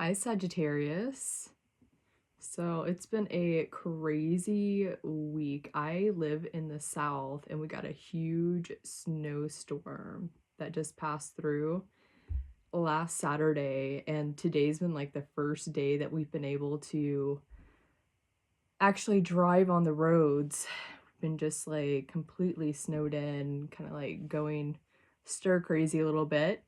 Hi, Sagittarius. So it's been a crazy week. I live in the south and we got a huge snowstorm that just passed through last Saturday, and today's been like the first day that we've been able to actually drive on the roads. We've been just like completely snowed in, kind of like going stir crazy a little bit.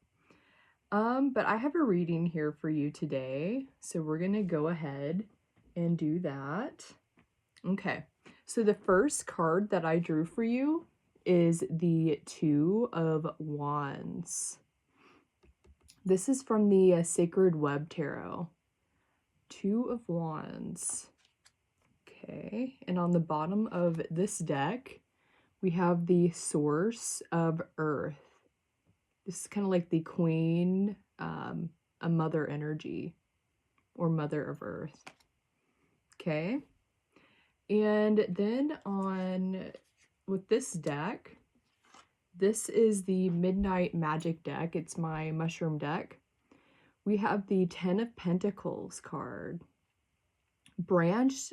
But I have a reading here for you today, so we're gonna go ahead and do that. Okay, so the first card that I drew for you is the Two of Wands. This is from the Sacred Web Tarot. Two of Wands. Okay, and on the bottom of this deck, we have the Source of Earth. This is kind of like the Queen, a mother energy, or Mother of Earth. Okay. And then with this deck, this is the Midnight Magic deck. It's my mushroom deck. We have the Ten of Pentacles card. Branched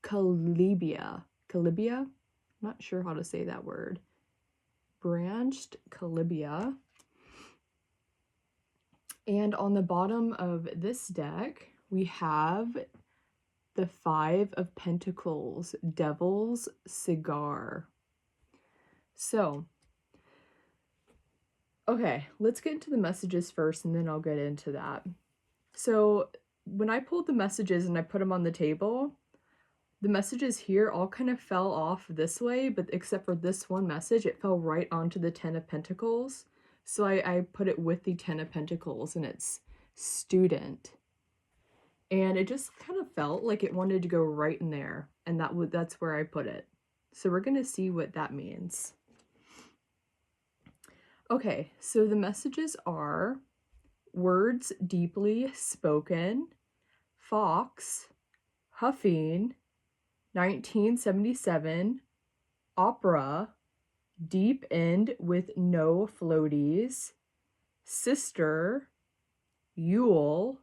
Calibia. Calibia? I'm not sure how to say that word. Branched Calibia. And on the bottom of this deck, we have the Five of Pentacles, Devil's Cigar. So, okay, let's get into the messages first and then I'll get into that. So, when I pulled the messages and I put them on the table, the messages here all kind of fell off this way, but except for this one message, it fell right onto the Ten of Pentacles. So I put it with the Ten of Pentacles, and it's student. And it just kind of felt like it wanted to go right in there, and that's where I put it. So we're going to see what that means. Okay, so the messages are words deeply spoken, fox, huffing, 1977, opera, deep end with no floaties, sister, Yule,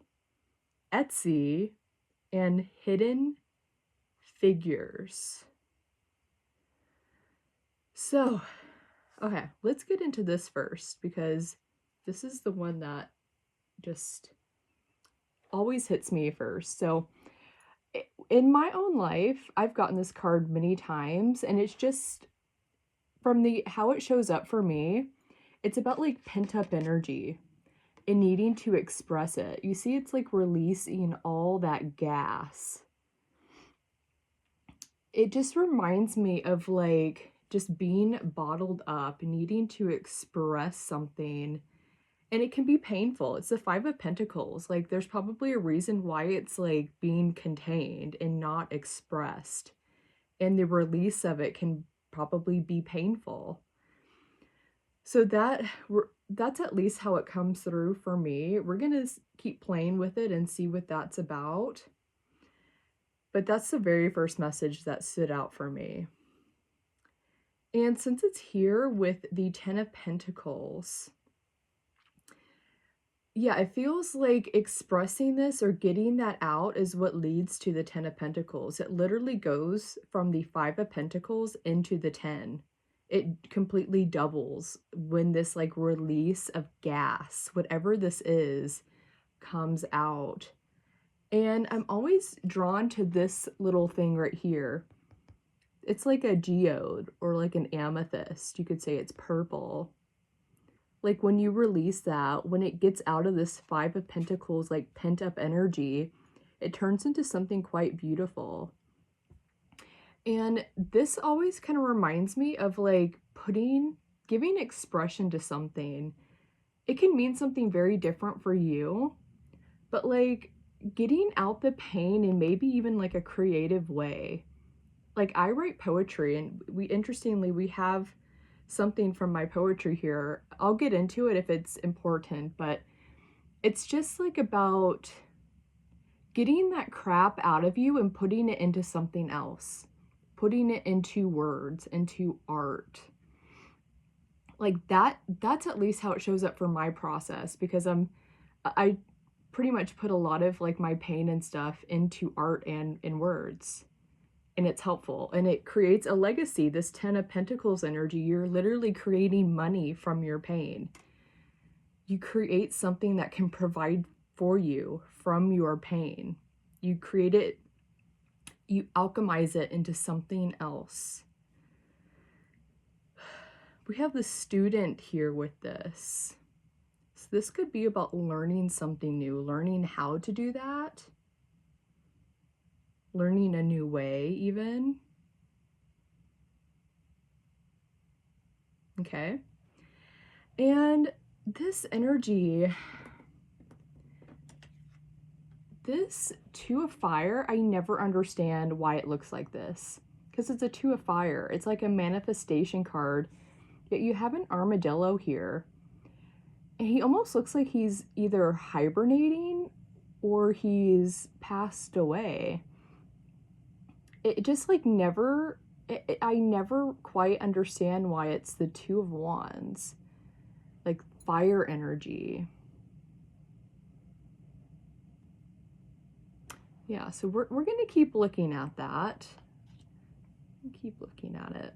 Etsy, and hidden figures. So, okay, let's get into this first because this is the one that just always hits me first. So, in my own life, I've gotten this card many times, and it's just from how it shows up for me, it's about like pent-up energy and needing to express it. You see, it's like releasing all that gas. It just reminds me of like just being bottled up, needing to express something, and it can be painful. It's the Five of Pentacles. Like, there's probably a reason why it's like being contained and not expressed, and the release of it can probably be painful. So that's at least how it comes through for me. We're gonna keep playing with it and see what that's about. But that's the very first message that stood out for me. And since it's here with the Ten of Pentacles, yeah, it feels like expressing this or getting that out is what leads to the Ten of Pentacles. It literally goes from the Five of Pentacles into the 10. It completely doubles when this like release of gas, whatever this is, comes out. And I'm always drawn to this little thing right here. It's like a geode or like an amethyst. You could say it's purple. Like when you release that, when it gets out of this Five of Pentacles, like pent up energy, it turns into something quite beautiful. And this always kind of reminds me of like giving expression to something. It can mean something very different for you, but like getting out the pain in maybe even like a creative way. Like, I write poetry, and we have something from my poetry here. I'll get into it if it's important, but it's just like about getting that crap out of you and putting it into something else, putting it into words, into art. Like that's at least how it shows up for my process, because I pretty much put a lot of like my pain and stuff into art and in words. And it's helpful and it creates a legacy. This 10 of Pentacles energy, you're literally creating money from your pain. You create something that can provide for you from your pain. You create it, you alchemize it into something else. We have the student here with this. So this could be about learning something new, learning how to do that, learning a new way even. Okay. And this energy, this Two of Fire, I never understand why it looks like this. Because it's a Two of Fire. It's like a manifestation card. Yet you have an armadillo here. And he almost looks like he's either hibernating or he's passed away. It just like never, I never quite understand why it's the Two of Wands. Like fire energy. Yeah, so we're going to keep looking at that. Keep looking at it.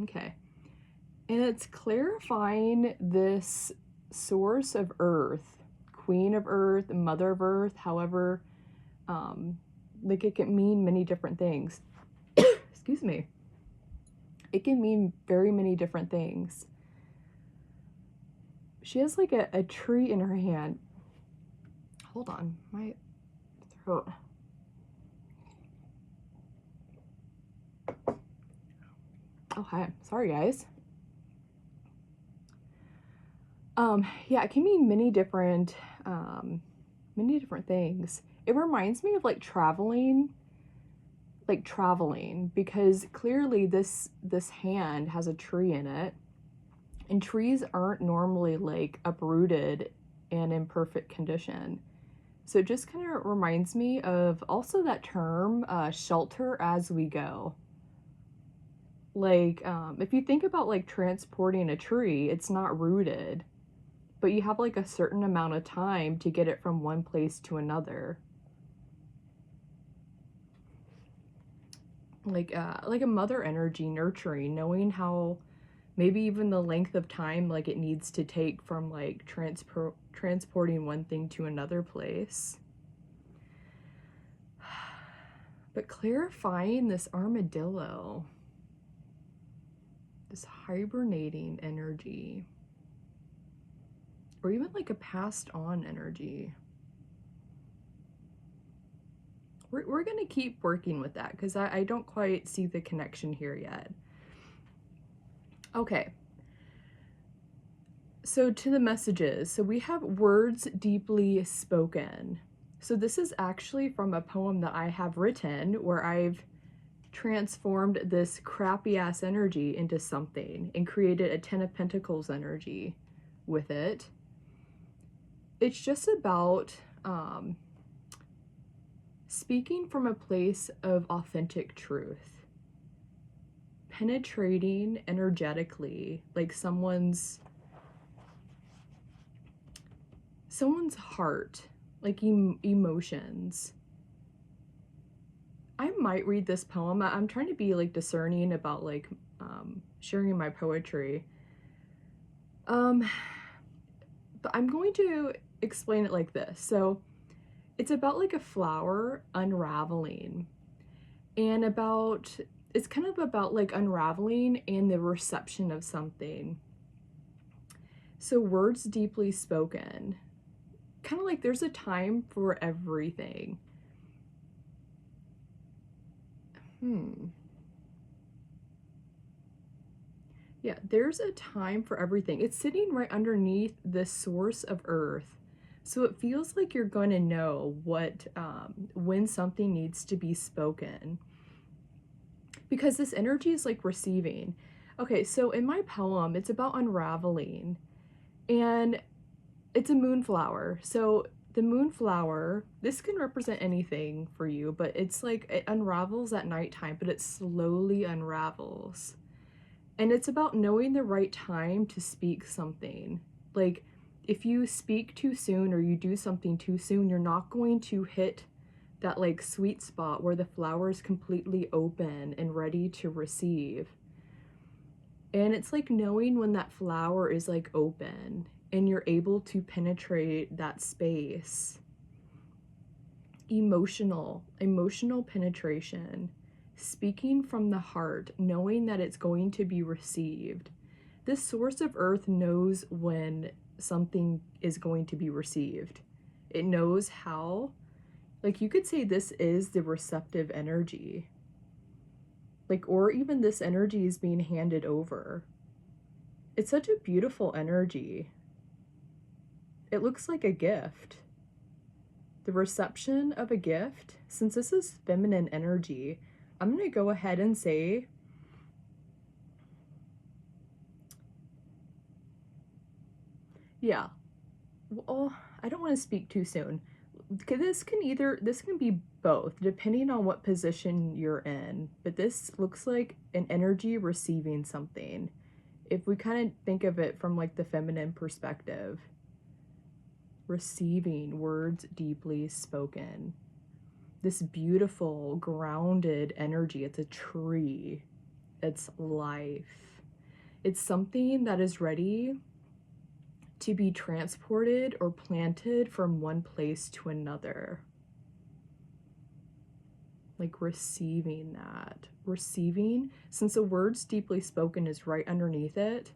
Okay. And it's clarifying this source of earth, queen of earth, mother of earth, however, like it can mean many different things. Excuse me. It can mean very many different things. She has like a tree in her hand. Hold on, my throat. Okay, sorry guys. Yeah, it can mean many different things. It reminds me of like traveling, because clearly this hand has a tree in it, and trees aren't normally like uprooted and in perfect condition. So it just kind of reminds me of also that term, shelter as we go. Like, if you think about like transporting a tree, it's not rooted, but you have like a certain amount of time to get it from one place to another. Like a mother energy, nurturing, knowing how maybe even the length of time like it needs to take from like transporting one thing to another place. But clarifying this armadillo, this hibernating energy, or even like a passed on energy. We're going to keep working with that because I don't quite see the connection here yet. Okay. So to the messages. So we have words deeply spoken. So this is actually from a poem that I have written where I've transformed this crappy ass energy into something and created a 10 of Pentacles energy with it. It's just about speaking from a place of authentic truth, penetrating energetically, like someone's heart, like emotions. I might read this poem. I'm trying to be like discerning about like sharing my poetry. But I'm going to explain it like this. So it's about like a flower unraveling, and it's kind of about like unraveling and the reception of something. So words deeply spoken, kind of like there's a time for everything. Yeah, there's a time for everything. It's sitting right underneath the source of earth. So it feels like you're going to know when something needs to be spoken. Because this energy is like receiving. Okay, so in my poem, it's about unraveling. And it's a moonflower. So the moonflower, this can represent anything for you, but it's like it unravels at nighttime, but it slowly unravels. And it's about knowing the right time to speak something. Like if you speak too soon or you do something too soon, you're not going to hit that like sweet spot where the flower is completely open and ready to receive. And it's like knowing when that flower is like open and you're able to penetrate that space. Emotional penetration, speaking from the heart, knowing that it's going to be received. This source of earth knows when something is going to be received. It knows how. Like, you could say this is the receptive energy. Like, or even this energy is being handed over. It's such a beautiful energy. It looks like a gift. The reception of a gift, since this is feminine energy, I'm going to go ahead and say yeah. Well, I don't want to speak too soon. This can be both, depending on what position you're in. But this looks like an energy receiving something. If we kind of think of it from like the feminine perspective, receiving words deeply spoken. This beautiful, grounded energy. It's a tree. It's life. It's something that is ready to be transported or planted from one place to another. Like receiving that. Receiving, since the words deeply spoken is right underneath it,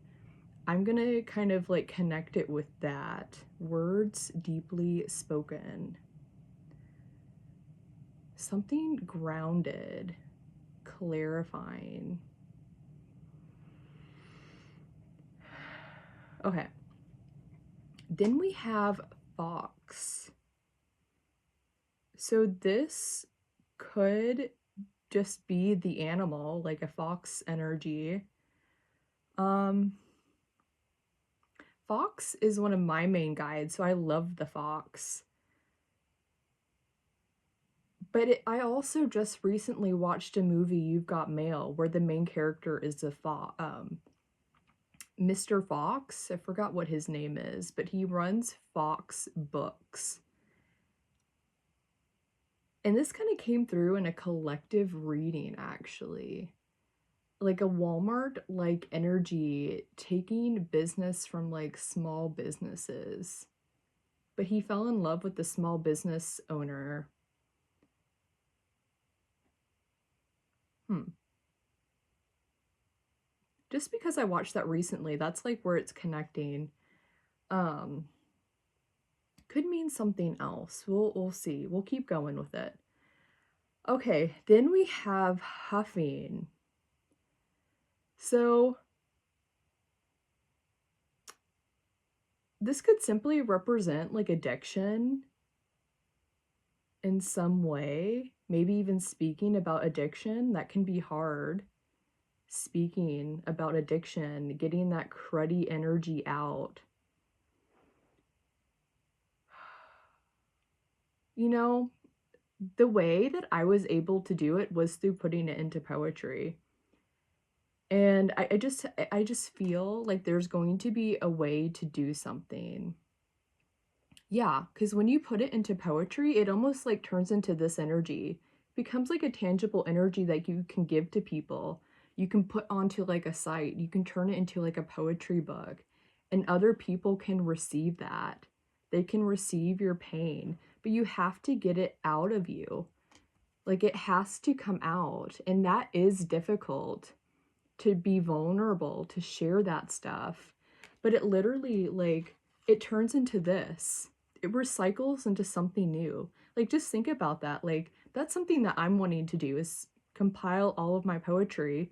I'm gonna kind of like connect it with that. Words deeply spoken. Something grounded, clarifying. Okay. Then we have fox. So this could just be the animal, like a fox energy. Fox is one of my main guides, so I love the fox. But I also just recently watched a movie, You've Got Mail, where the main character is a Mr. Fox. I forgot what his name is, but he runs Fox Books. And this kind of came through in a collective reading, actually. Like a Walmart like energy, taking business from like small businesses. But he fell in love with the small business owner. Just because I watched that recently, that's like where it's connecting. Could mean something else. We'll see. We'll keep going with it. Okay, then we have huffing. So this could simply represent like addiction in some way, maybe even speaking about addiction. That can be hard. Speaking about addiction, getting that cruddy energy out. You know, the way that I was able to do it was through putting it into poetry. And I just feel like there's going to be a way to do something. Yeah, because when you put it into poetry, it almost like turns into this energy. It becomes like a tangible energy that you can give to people. You can put onto like a site. You can turn it into like a poetry book. And other people can receive that. They can receive your pain. But you have to get it out of you. Like it has to come out. And that is difficult, to be vulnerable, to share that stuff. But it literally, like, it turns into this. It recycles into something new. Like, just think about that. Like, that's something that I'm wanting to do, is compile all of my poetry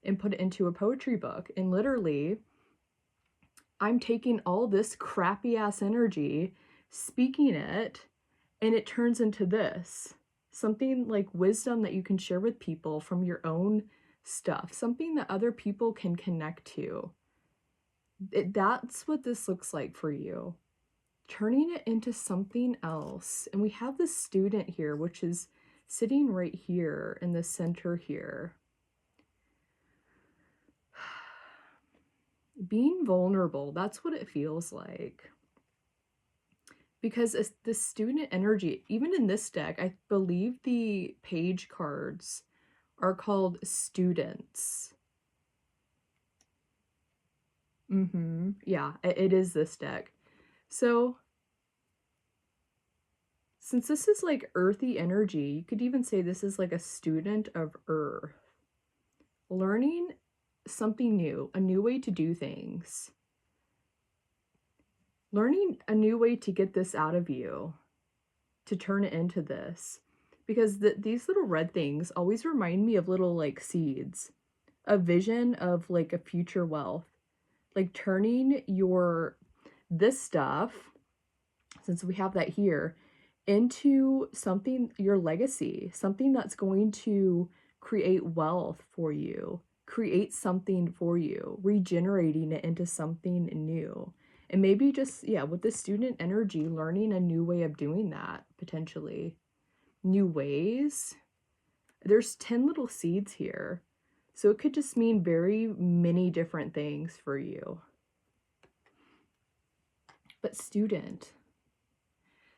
and put it into a poetry book. And literally, I'm taking all this crappy ass energy, speaking it, and it turns into this. Something like wisdom that you can share with people from your own stuff, something that other people can connect to. That's what this looks like for you. Turning it into something else. And we have this student here, which is sitting right here in the center here. Being vulnerable, that's what it feels like. because it's the student energy, even in this deck, I believe the page cards are called students. Yeah, it is this deck. So since this is like earthy energy, you could even say this is like a student of earth. Learning something new, a new way to do things. Learning a new way to get this out of you, to turn it into this. Because these little red things always remind me of little like seeds, a vision of like a future wealth. Like turning this stuff, since we have that here, into something, your legacy, something that's going to create wealth for you, create something for you, regenerating it into something new. And maybe just, yeah, with the student energy, learning a new way of doing that, potentially. New ways. There's 10 little seeds here. So it could just mean very many different things for you. But student.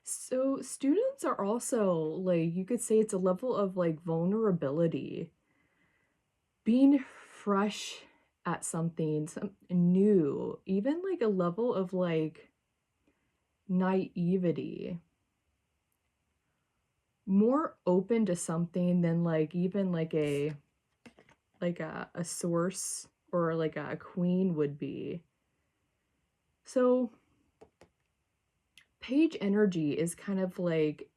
So students are also, like, you could say it's a level of like vulnerability. Being fresh at something new, even like a level of like naivety. More open to something than like even like a source or like a queen would be. So page energy is kind of like,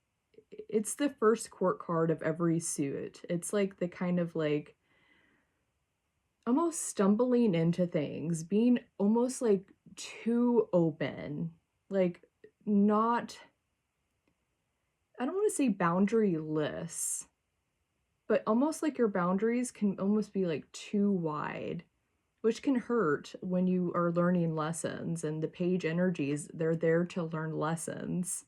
it's the first court card of every suit. It's like the kind of like almost stumbling into things, being almost like too open, like not, I don't want to say boundaryless, but almost like your boundaries can almost be like too wide, which can hurt when you are learning lessons. And the page energies, they're there to learn lessons.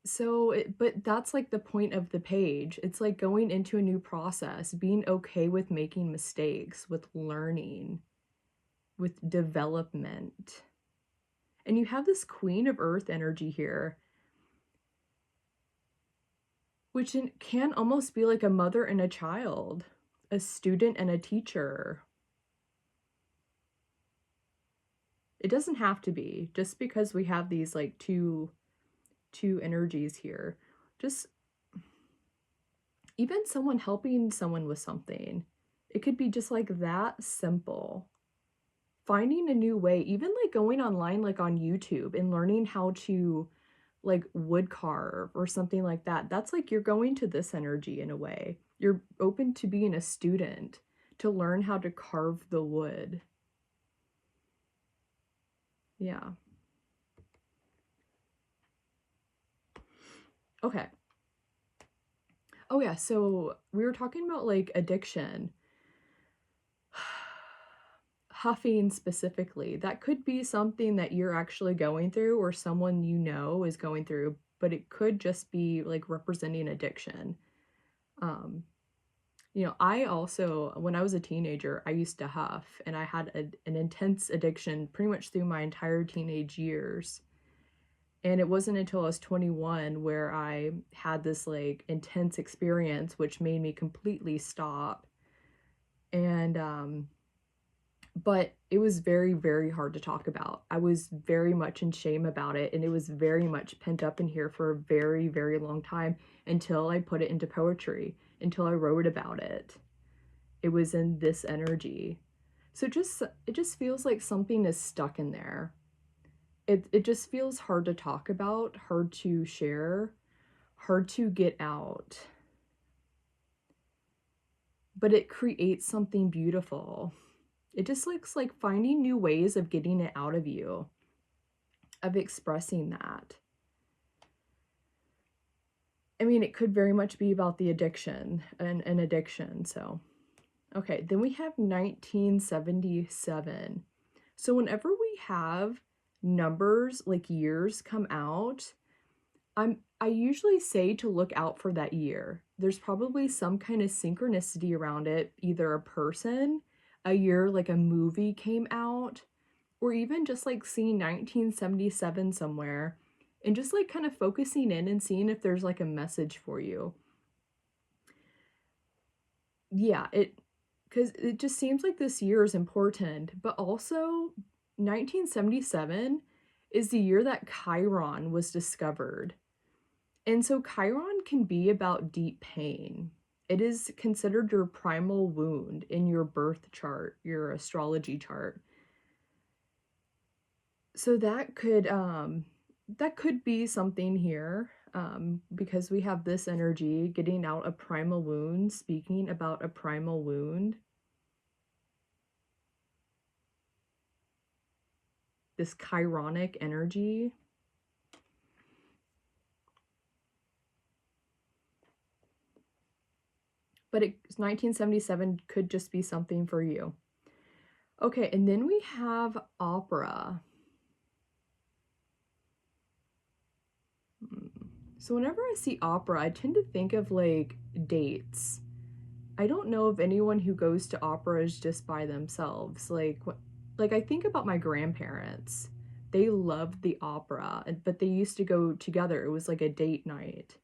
So, but that's like the point of the page. It's like going into a new process, being okay with making mistakes, with learning, with development. And you have this Queen of Earth energy here, which can almost be like a mother and a child, a student and a teacher. It doesn't have to be, just because we have these like two energies here. Just even someone helping someone with something. It could be just like that simple. Finding a new way, even like going online, like on YouTube, and learning how to like wood carve or something like that. That's like you're going to this energy in a way. You're open to being a student, to learn how to carve the wood. Yeah. Okay. Oh yeah, so we were talking about like addiction. Huffing specifically. That could be something that you're actually going through or someone you know is going through, but it could just be like representing addiction. I also, when I was a teenager, I used to huff, and I had an intense addiction pretty much through my entire teenage years. And it wasn't until I was 21 where I had this like intense experience, which made me completely stop. And but it was very, very hard to talk about. I was very much in shame about it, and it was very much pent up in here for a very, very long time until I put it into poetry, until I wrote about it. It was in this energy. So it just feels like something is stuck in there. It just feels hard to talk about, hard to share, hard to get out. But it creates something beautiful. It just looks like finding new ways of getting it out of you, of expressing that. I mean, it could very much be about the addiction and an addiction. So, okay, then we have 1977. So whenever we have numbers like years come out, I usually say to look out for that year. There's probably some kind of synchronicity around it, either a person, a year like a movie came out, or even just like seeing 1977 somewhere and just like kind of focusing in and seeing if there's like a message for you. Yeah, because it just seems like this year is important, but also 1977 is the year that Chiron was discovered. And so Chiron can be about deep pain. It is considered your primal wound in your birth chart, your astrology chart. So that could be something here, because we have this energy getting out a primal wound, speaking about a primal wound. This chironic energy. But 1977 could just be something for you. Okay, and then we have opera. So whenever I see opera, I tend to think of like dates. I don't know if anyone who goes to opera is just by themselves. Like I think about my grandparents. They loved the opera, but they used to go together. It was like a date night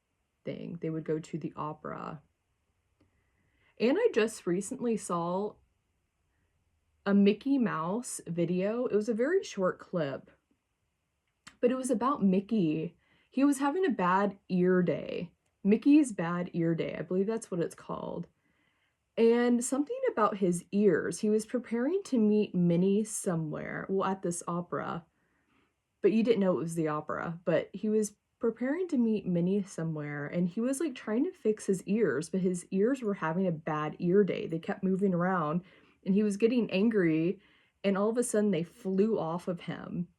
thing. They would go to the opera. And I just recently saw a Mickey Mouse video. It was a very short clip, but it was about Mickey. He was having a bad ear day. Mickey's bad ear day. I believe that's what it's called. And something about his ears. He was preparing to meet Minnie somewhere, well, at this opera. But you didn't know it was the opera. But he was preparing to meet Minnie somewhere, and he was like trying to fix his ears, but his ears were having a bad ear day. They kept moving around, and he was getting angry, and all of a sudden they flew off of him.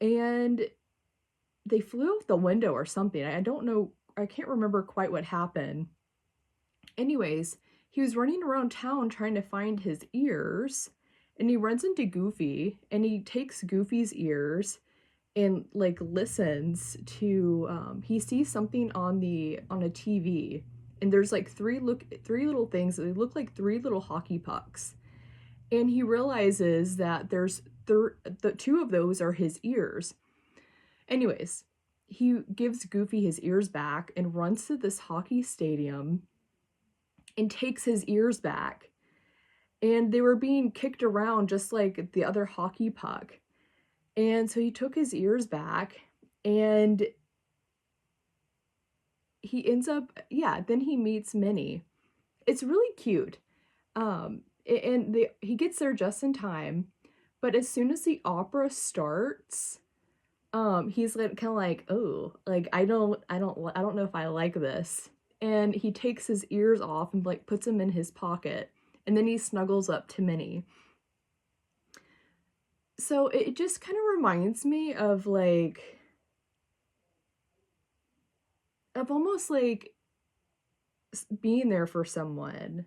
And they flew out the window or something. I don't know. I can't remember quite what happened. Anyways, he was running around town trying to find his ears, and he runs into Goofy, and he takes Goofy's ears and like listens to he sees something on a TV, and there's like three little things that they look like three little hockey pucks. And he realizes that the two of those are his ears. Anyways, he gives Goofy his ears back and runs to this hockey stadium and takes his ears back. And they were being kicked around just like the other hockey puck. And so he took his ears back, and he ends up, yeah, then he meets Minnie. It's really cute. He gets there just in time, but as soon as the opera starts, he's like kind of like, oh, like I don't know if I like this. And he takes his ears off and like puts them in his pocket, and then he snuggles up to Minnie. So it just kind of reminds me of almost like being there for someone,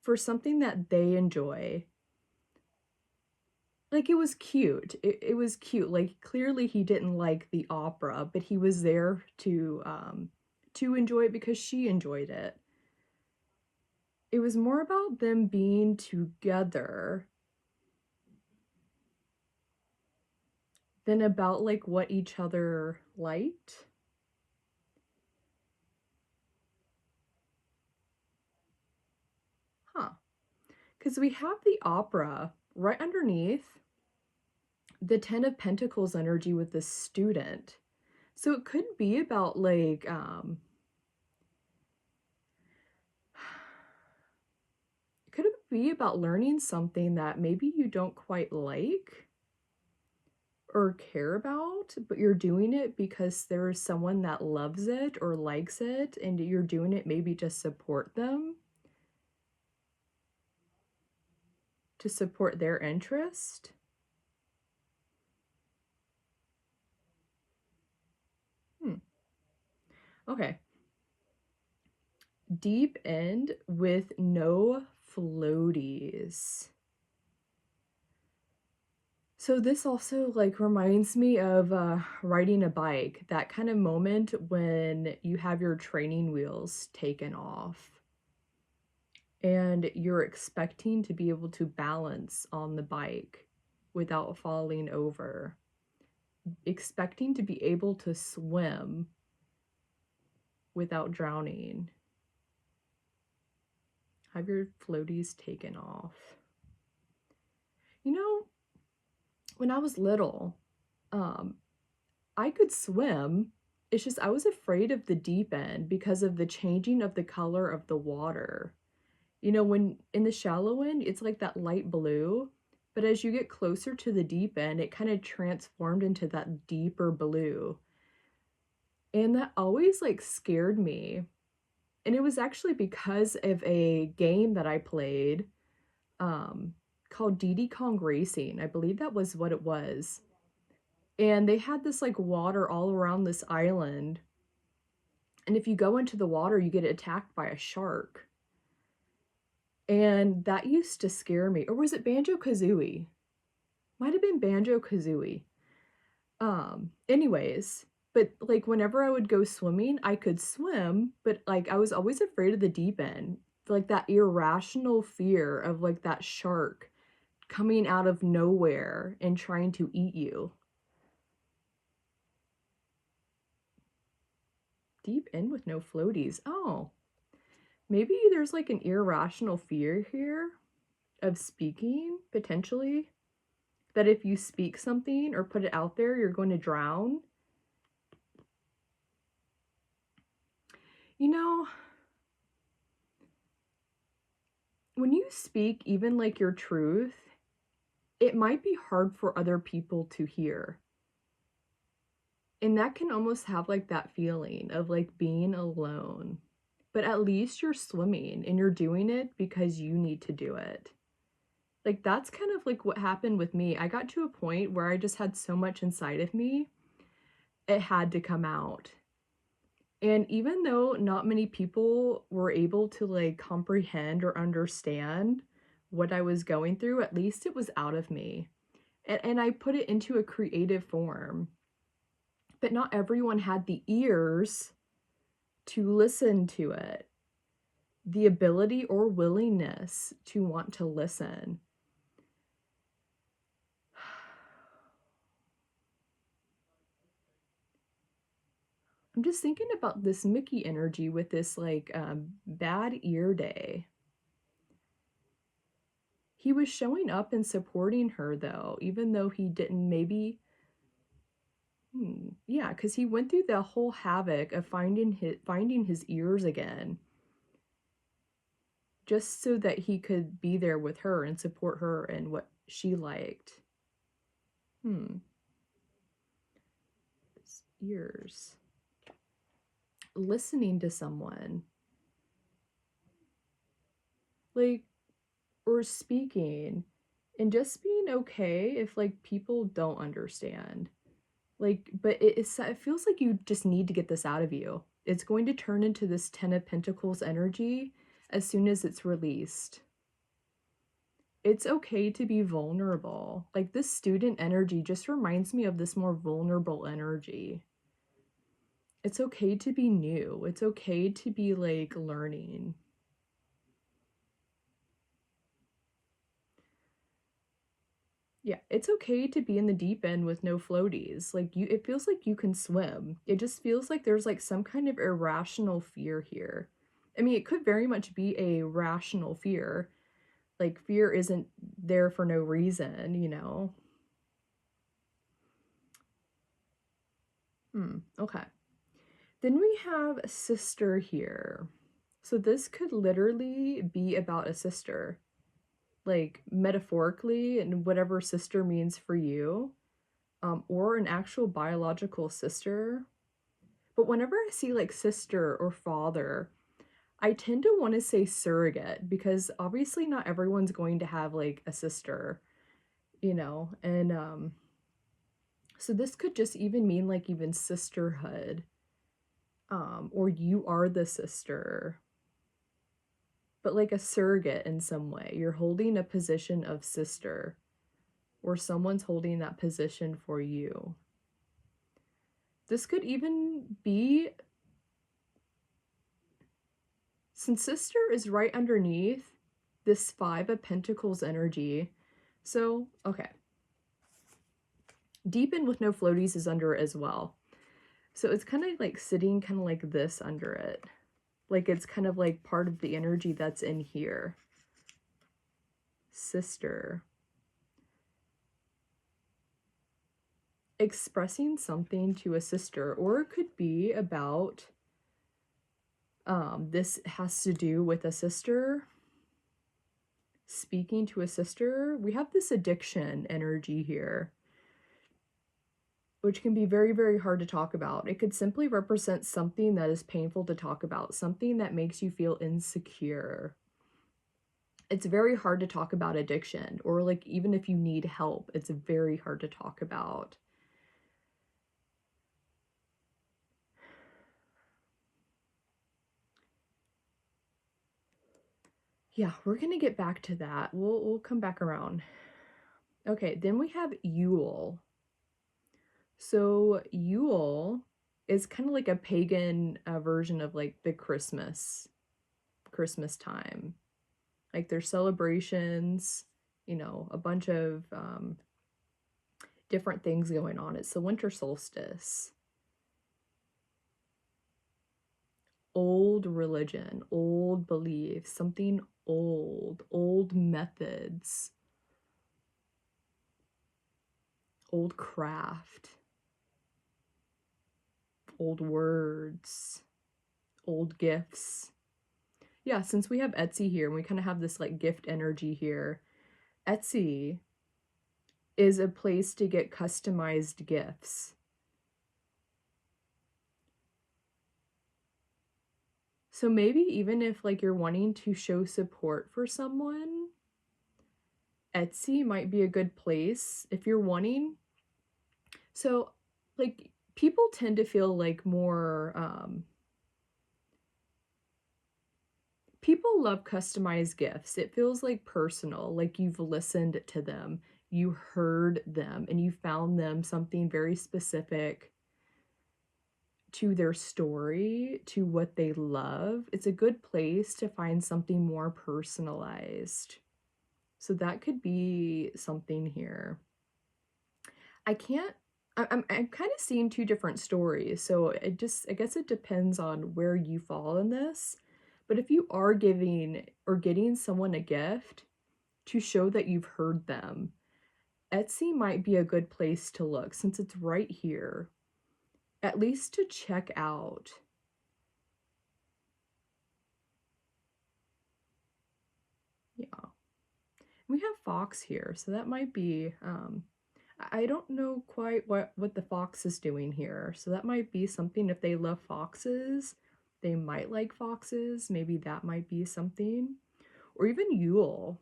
for something that they enjoy. Like it was cute. It was cute. Like clearly he didn't like the opera, but he was there to enjoy it because she enjoyed it. It was more about them being together than about like what each other liked. Huh. Because we have the opera right underneath the Ten of Pentacles energy with the student. So it could be about like could it be about learning something that maybe you don't quite like or care about, but you're doing it because there's someone that loves it or likes it, and you're doing it maybe to support them, to support their interest. Okay. Deep end with no floaties. So this also like reminds me of riding a bike, that kind of moment when you have your training wheels taken off and you're expecting to be able to balance on the bike. without falling over, expecting to be able to swim without drowning. Have your floaties taken off. You know, when I was little, I could swim. It's just I was afraid of the deep end because of the changing of the color of the water. You know, when in the shallow end, it's like that light blue, but as you get closer to the deep end, it kind of transformed into that deeper blue. And that always like scared me. And it was actually because of a game that I played called Diddy Kong Racing. I believe that was what it was. And they had this like water all around this island. And if you go into the water, you get attacked by a shark. And that used to scare me. Or was it Banjo Kazooie? Might have been Banjo Kazooie. Anyways, but like whenever I would go swimming, I could swim, but like I was always afraid of the deep end. Like that irrational fear of like that shark coming out of nowhere and trying to eat you. Deep end with no floaties. Oh, maybe there's like an irrational fear here of speaking, potentially. That if you speak something or put it out there, you're going to drown. You know, when you speak even like your truth, it might be hard for other people to hear. And that can almost have like that feeling of like being alone. But at least you're swimming and you're doing it because you need to do it. Like that's kind of like what happened with me. I got to a point where I just had so much inside of me, it had to come out. And even though not many people were able to like comprehend or understand what I was going through, at least it was out of me. And I put it into a creative form. But not everyone had the ears to listen to it, the ability or willingness to want to listen. I'm just thinking about this Mickey energy with this like bad ear day. He was showing up and supporting her though, even though he didn't maybe. Yeah, because he went through the whole havoc of finding his ears again, just so that he could be there with her and support her and what she liked. His ears. Listening to someone. Like, or speaking and just being okay if like people don't understand. Like, but it feels like you just need to get this out of you. It's going to turn into this Ten of Pentacles energy as soon as it's released. It's okay to be vulnerable. Like this student energy just reminds me of this more vulnerable energy. It's okay to be new. It's okay to be like learning. Yeah, it's okay to be in the deep end with no floaties. Like it feels like you can swim. It just feels like there's like some kind of irrational fear here. I mean, it could very much be a rational fear. Like fear isn't there for no reason, you know? Okay. Then we have a sister here. So this could literally be about a sister. Like metaphorically, and whatever sister means for you, or an actual biological sister. But whenever I see like sister or father, I tend to want to say surrogate because obviously not everyone's going to have like a sister, you know, and so this could just even mean like even sisterhood, or you are the sister, but like a surrogate in some way. You're holding a position of sister, or someone's holding that position for you. This could even be, since sister is right underneath this Five of Pentacles energy. So, okay. Deepen with no floaties is under it as well. So it's kind of like sitting kind of like this under it. Like it's kind of like part of the energy that's in here. Sister. Expressing something to a sister, or it could be about, this has to do with a sister. Speaking to a sister. We have this addiction energy here, which can be very, very hard to talk about. It could simply represent something that is painful to talk about, something that makes you feel insecure. It's very hard to talk about addiction, or like even if you need help, it's very hard to talk about. Yeah, we're going to get back to that. We'll come back around. Okay, then we have Yule. So Yule is kind of like a pagan version of like the Christmas time. Like there's celebrations, you know, a bunch of different things going on. It's the winter solstice. Old religion, old beliefs, something old methods, old craft, old words, old gifts. Yeah, since we have Etsy here and we kind of have this like gift energy here, Etsy is a place to get customized gifts. So maybe even if like you're wanting to show support for someone, Etsy might be a good place if you're wanting. So like people tend to feel like more, people love customized gifts. It feels like personal, like you've listened to them, you heard them, and you found them something very specific to their story, to what they love. It's a good place to find something more personalized. So that could be something here. I can't, I'm kind of seeing two different stories. So I guess it depends on where you fall in this. But if you are giving or getting someone a gift to show that you've heard them, Etsy might be a good place to look since it's right here, at least to check out. Yeah. We have fox here, so that might be, I don't know quite what the fox is doing here. So that might be something. If they love foxes, they might like foxes. Maybe that might be something. Or even Yule.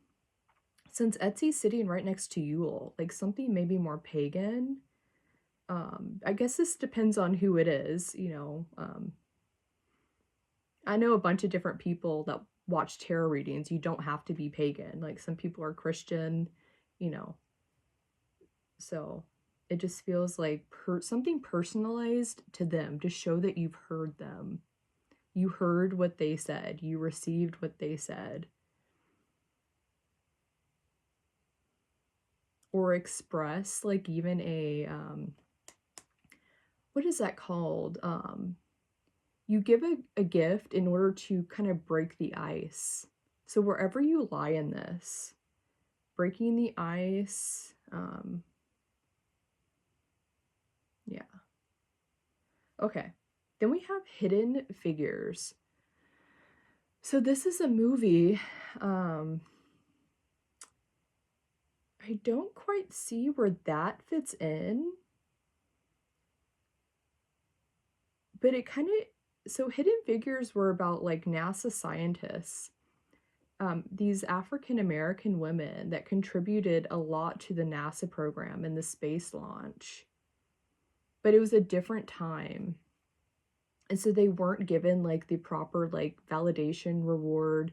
Since Etsy's sitting right next to Yule, like something maybe more pagan. I guess this depends on who it is, you know. I know a bunch of different people that watch tarot readings. You don't have to be pagan. Like some people are Christian, you know. So it just feels like something personalized to them to show that you've heard them. You heard what they said. You received what they said. Or express like even a, what is that called? You give a gift in order to kind of break the ice. So wherever you lie in this, breaking the ice, yeah. Okay. Then we have hidden figures. So this is a movie. I don't quite see where that fits in. But it kind of, so hidden figures were about like NASA scientists. These African American women that contributed a lot to the NASA program and the space launch. But it was a different time. And so they weren't given like the proper like validation, reward,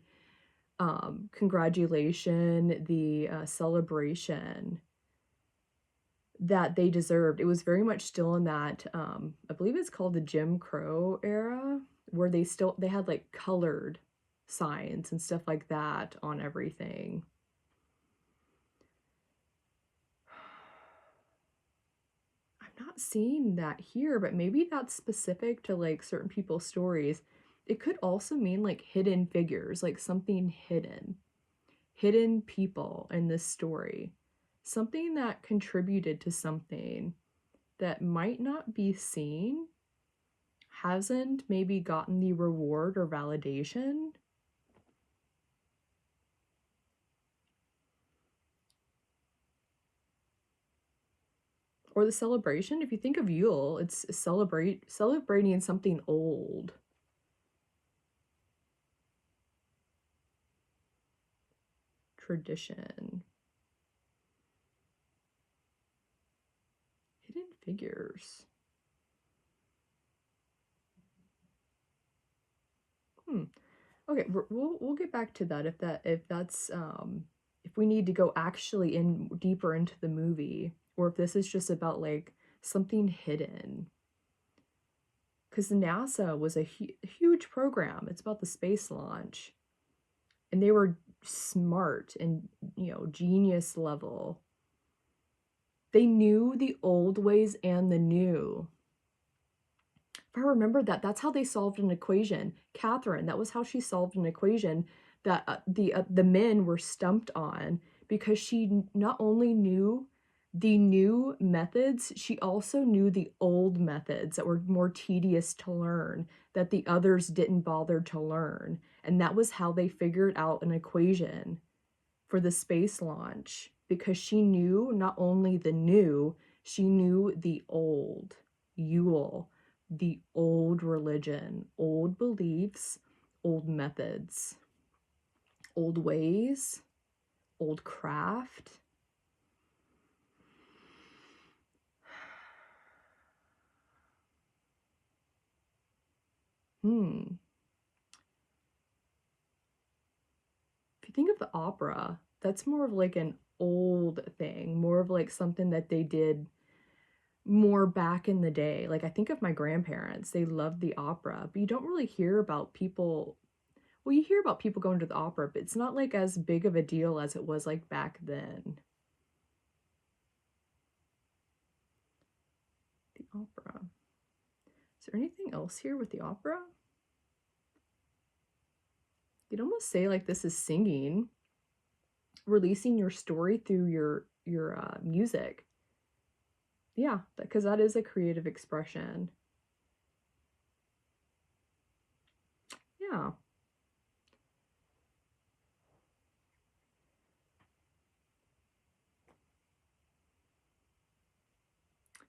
congratulation, the celebration that they deserved. It was very much still in that, I believe it's called the Jim Crow era, where they had like colored signs and stuff like that on everything. not seeing that here, but maybe that's specific to like certain people's stories. It could also mean like hidden figures, like something hidden people in this story, something that contributed to something that might not be seen, hasn't maybe gotten the reward or validation. Or the celebration. If you think of Yule, it's celebrating something old. Tradition. Hidden figures. Okay, we'll get back to that if that's if we need to go actually in deeper into the movie, or if this is just about like something hidden. Because NASA was a huge program. It's about the space launch, and they were smart and genius level. They knew the old ways and the new. If I remember that's how they solved an equation. Catherine, that was how she solved an equation that the men were stumped on, because she not only knew the new methods, she also knew the old methods that were more tedious to learn, that the others didn't bother to learn. And that was how they figured out an equation for the space launch, because she knew not only the new, she knew the old. Yule, the old religion, old beliefs, old methods, old ways, old craft. If you think of the opera, that's more of like an old thing, more of like something that they did more back in the day. Like I think of my grandparents, they loved the opera, but you don't really hear about people. Well, you hear about people going to the opera, but it's not like as big of a deal as it was like back then. The opera. Is there anything else here with the opera? You'd almost say like this is singing, releasing your story through your music. Yeah, because that is a creative expression. Yeah.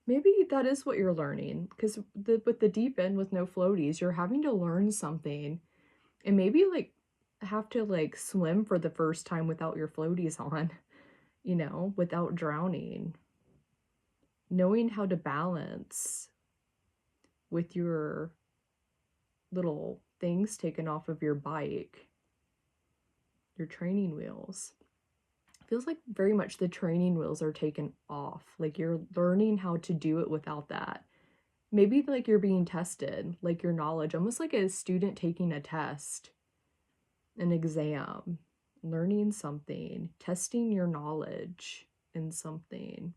Maybe that is what you're learning, because with the deep end with no floaties, you're having to learn something, and maybe like have to like swim for the first time without your floaties on, without drowning. Knowing how to balance with your little things taken off of your bike, your training wheels. Feels like very much the training wheels are taken off. Like you're learning how to do it without that. Maybe like you're being tested, like your knowledge, almost like a student taking a test, an exam, learning something, testing your knowledge in something.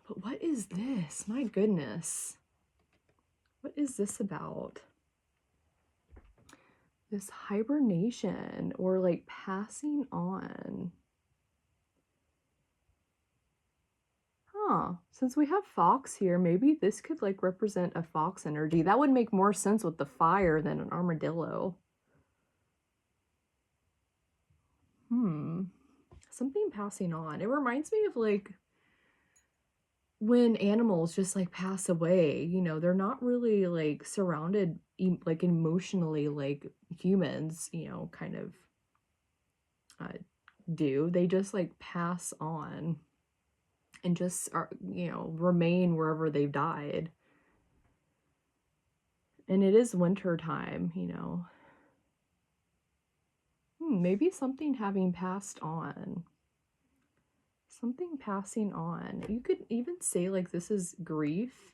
But what is this? My goodness. What is this about? This hibernation or like passing on. Since we have fox here, maybe this could like represent a fox energy. That would make more sense with the fire than an armadillo. Something passing on. It reminds me of like when animals just like pass away, they're not really like surrounded like emotionally like humans, kind of do. They just like pass on and just are, remain wherever they've died. And it is winter time, maybe something having passed on. Something passing on. You could even say like this is grief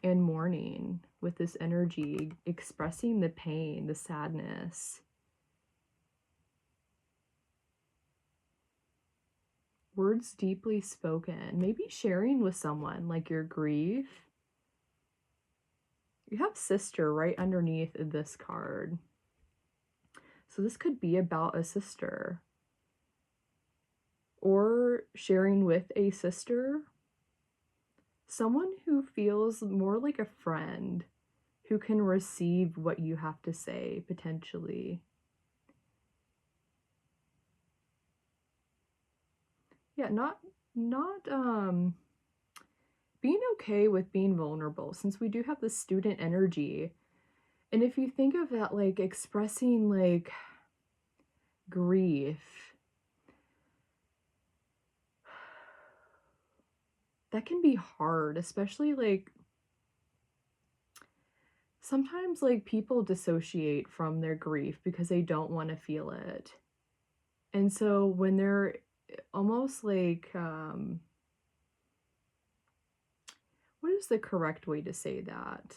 and mourning with this energy, expressing the pain, the sadness. Words deeply spoken. Maybe sharing with someone like your grief. You have sister right underneath this card. So this could be about a sister. Or sharing with a sister. Someone who feels more like a friend, who can receive what you have to say, potentially. Yeah, not being okay with being vulnerable, since we do have the student energy. And if you think of that, like expressing like grief, that can be hard, especially like sometimes like people dissociate from their grief because they don't want to feel it. And so when they're almost like what is the correct way to say that?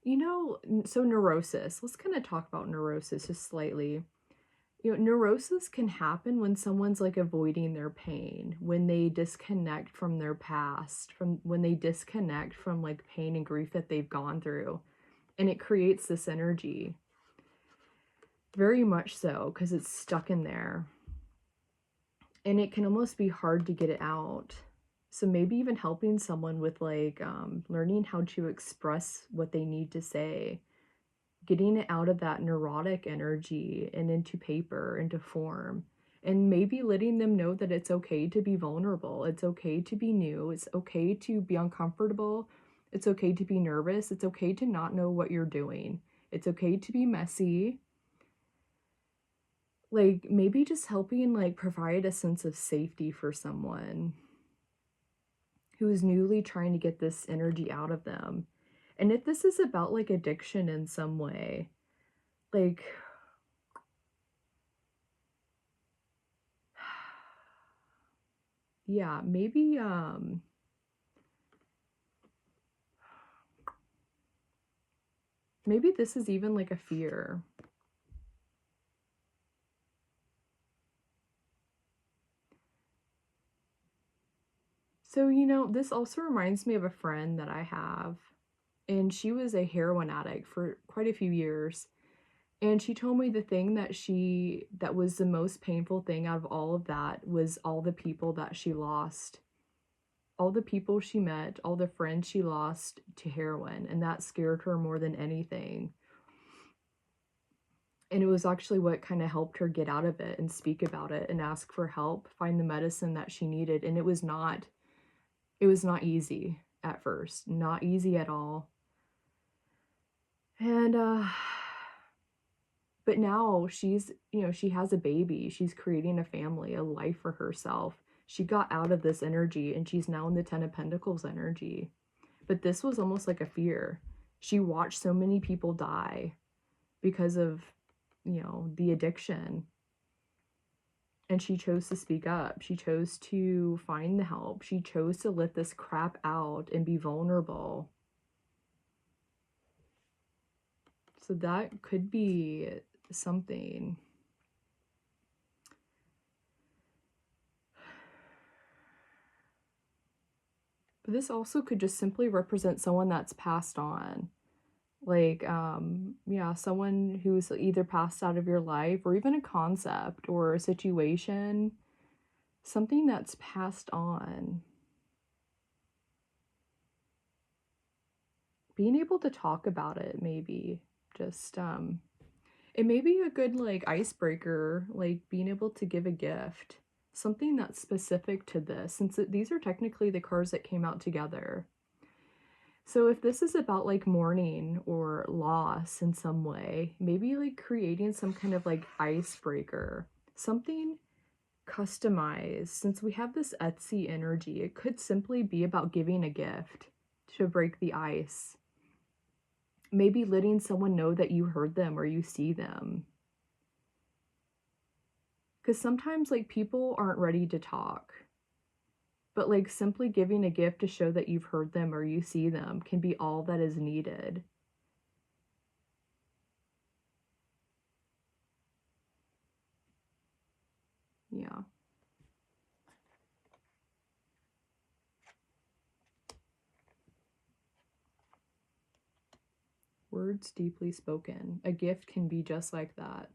You know, so neurosis. Let's kind of talk about neurosis just slightly. You know, neurosis can happen when someone's like avoiding their pain, when they disconnect from their past, from when they disconnect from like pain and grief that they've gone through. And it creates this energy. Very much so, because it's stuck in there. And it can almost be hard to get it out. So maybe even helping someone with like learning how to express what they need to say, getting it out of that neurotic energy and into paper, into form, and maybe letting them know that it's okay to be vulnerable. It's okay to be new. It's okay to be uncomfortable. It's okay to be nervous. It's okay to not know what you're doing. It's okay to be messy. Like maybe just helping like provide a sense of safety for someone who is newly trying to get this energy out of them. And if this is about like addiction in some way, like yeah, maybe this is even like a fear. So, you know, this also reminds me of a friend that I have, and she was a heroin addict for quite a few years. And she told me the thing that was the most painful thing out of all of that was all the people that she lost. All the people she met, all the friends she lost to heroin, and that scared her more than anything. And it was actually what kind of helped her get out of it and speak about it and ask for help, find the medicine that she needed. And it was not easy at first, not easy at all. And but now she's, you know, she has a baby, she's creating a family, a life for herself. She got out of this energy and she's now in the 10 of Pentacles energy. But this was almost like a fear. She watched so many people die because of, you know, the addiction. And she chose to speak up. She chose to find the help. She chose to let this crap out and be vulnerable. So that could be something. But this also could just simply represent someone that's passed on. Like, yeah, someone who's either passed out of your life, or even a concept or a situation, something that's passed on. Being able to talk about it, maybe just it may be a good like icebreaker, like being able to give a gift, something that's specific to this, since these are technically the cards that came out together. So if this is about like mourning or loss in some way, maybe like creating some kind of like icebreaker, something customized. Since we have this Etsy energy, it could simply be about giving a gift to break the ice. Maybe letting someone know that you heard them or you see them. Because sometimes like people aren't ready to talk. But like simply giving a gift to show that you've heard them or you see them can be all that is needed. Yeah. Words deeply spoken. A gift can be just like that,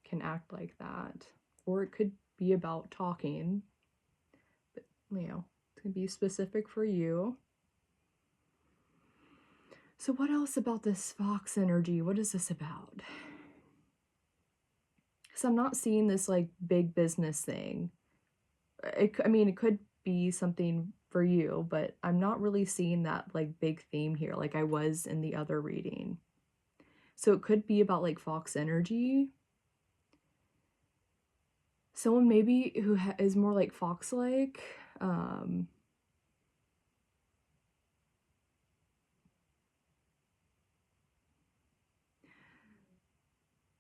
can act like that. Or it could be about talking, but it can be specific for you. So what else about this fox energy? What is this about? So I'm not seeing this like big business thing. It could be something for you, but I'm not really seeing that like big theme here like I was in the other reading. So it could be about like fox energy. Someone maybe who is more like fox-like.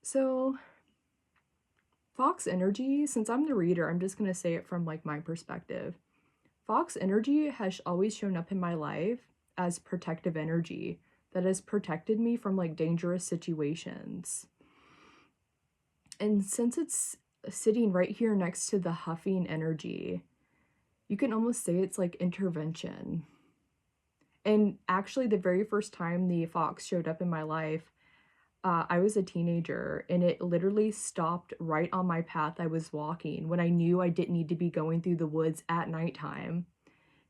So fox energy, since I'm the reader, I'm just going to say it from like my perspective. Fox energy has always shown up in my life as protective energy that has protected me from like dangerous situations. And since it's sitting right here next to the huffing energy, you can almost say it's like intervention. And actually, the very first time the fox showed up in my life, I was a teenager, and it literally stopped right on my path I was walking when I knew I didn't need to be going through the woods at nighttime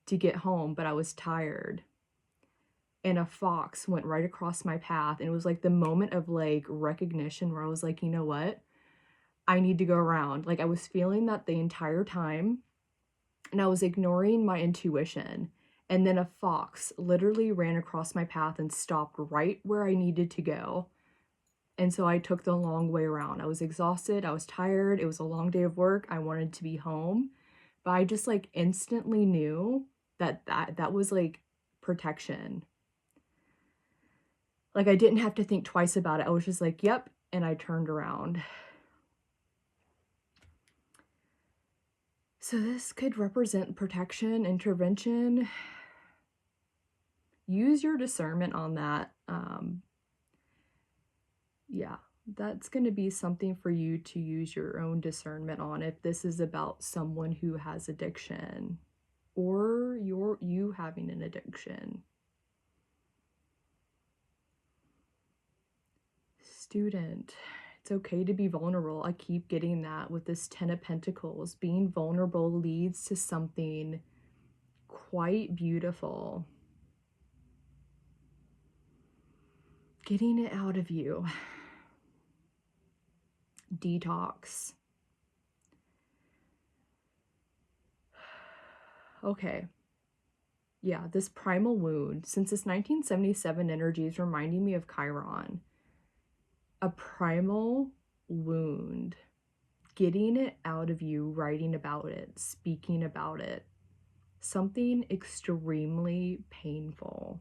to get home, but I was tired. And a fox went right across my path, and it was like the moment of like recognition where I was like, you know what? I need to go around. Like I was feeling that the entire time, and I was ignoring my intuition. And then a fox literally ran across my path and stopped right where I needed to go. And so I took the long way around. I was exhausted. I was tired. It was a long day of work. I wanted to be home. But I just like instantly knew that was like protection. Like I didn't have to think twice about it. I was just like, yep. And I turned around. So this could represent protection, intervention. Use your discernment on that. Yeah, that's going to be something for you to use your own discernment on if this is about someone who has addiction or you having an addiction. Student, it's okay to be vulnerable. I keep getting that with this 10 of Pentacles. Being vulnerable leads to something quite beautiful. Getting it out of you. Detox. Okay. Yeah, this primal wound. Since this 1977 energy is reminding me of Chiron. A primal wound. Getting it out of you, writing about it, speaking about it. Something extremely painful.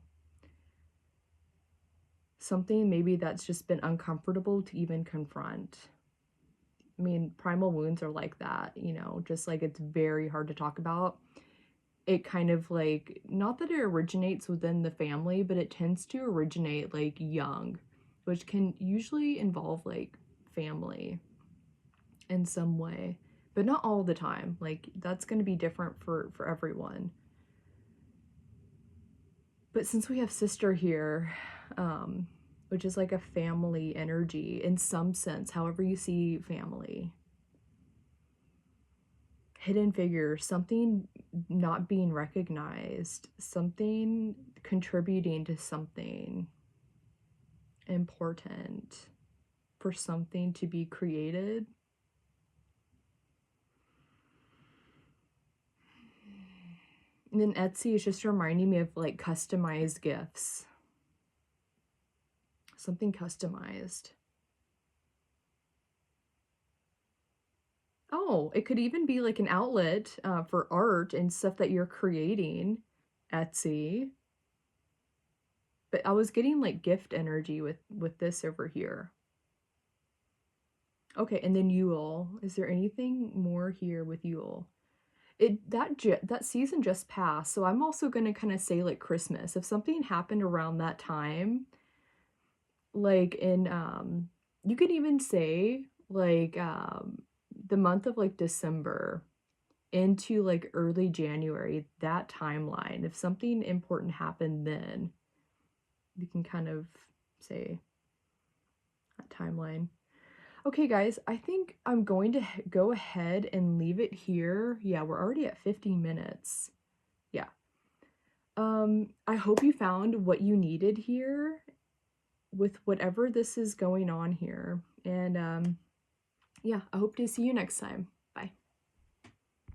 Something maybe that's just been uncomfortable to even confront. I mean, primal wounds are like that, just like it's very hard to talk about. It kind of like, not that it originates within the family, but it tends to originate like young, which can usually involve like family in some way, but not all the time. Like that's going to be different for everyone. But since we have sister here, which is like a family energy in some sense, however you see family, hidden figure, something not being recognized, something contributing to something important, for something to be created. And then Etsy is just reminding me of like customized gifts. Something customized. Oh, it could even be like an outlet for art and stuff that you're creating. Etsy. But I was getting like gift energy with this over here. Okay, and then Yule. Is there anything more here with Yule? That season just passed, so I'm also gonna kind of say like Christmas. If something happened around that time, like in you could even say like the month of like December into like early January, that timeline, if something important happened then, you can kind of say that timeline. Okay, guys, I think I'm going to go ahead and leave it here. Yeah, we're already at 50 minutes. Yeah. I hope you found what you needed here with whatever this is going on here. And yeah, I hope to see you next time.